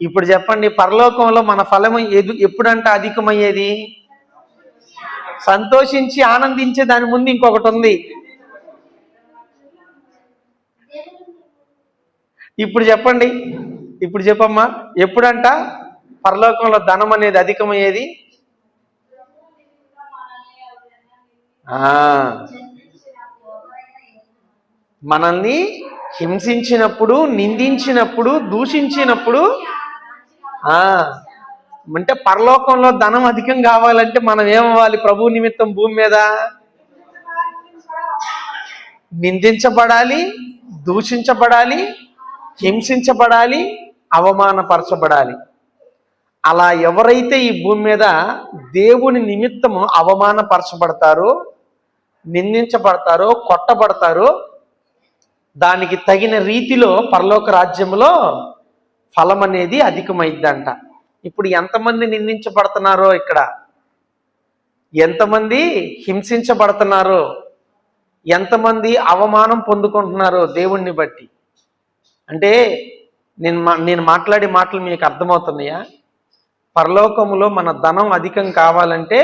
ఇప్పుడు చెప్పండి, పరలోకంలో మన ఫలము ఎప్పుడంటే అధికమయ్యేది? సంతోషించి ఆనందించే దాని ముందు ఇంకొకటి ఉంది. ఇప్పుడు చెప్పండి, ఇప్పుడు చెప్పమ్మా, ఎప్పుడంట పరలోకంలో ధనం అనేది అధికమయ్యేది? మనల్ని హింసించినప్పుడు, నిందించినప్పుడు, దూషించినప్పుడు. అంటే పరలోకంలో ధనం అధికం కావాలంటే మనం ఏమవ్వాలి? ప్రభు నిమిత్తం భూమి మీద నిందించబడాలి, దూషించబడాలి, హింసించబడాలి, అవమానపరచబడాలి. అలా ఎవరైతే ఈ భూమి మీద దేవుని నిమిత్తము అవమానపరచబడతారో, నిందించబడతారో, కొట్టబడతారో, దానికి తగిన రీతిలో పరలోక రాజ్యంలో ఫలం అనేది అధికమైద్దంట. ఇప్పుడు ఎంతమంది నిందించబడుతున్నారో, ఇక్కడ ఎంతమంది హింసించబడుతున్నారో, ఎంతమంది అవమానం పొందుకుంటున్నారో దేవుణ్ణి బట్టి. అంటే నేను మాట్లాడే మాటలు మీకు అర్థమవుతున్నాయా? పరలోకములో మన ధనం అధికం కావాలంటే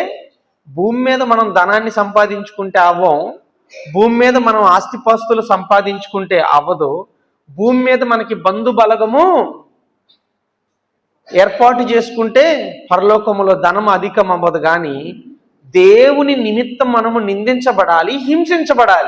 భూమి మీద మనం ధనాన్ని సంపాదించుకుంటే అవ్వం, భూమి మీద మనం ఆస్తిపాస్తులు సంపాదించుకుంటే అవ్వదు, భూమి మీద మనకి బంధు బలగము ఏర్పాటు చేసుకుంటే పరలోకములో ధనం అధికం అవ్వదు. కానీ దేవుని నిమిత్తం మనము నిందించబడాలి, హింసించబడాలి.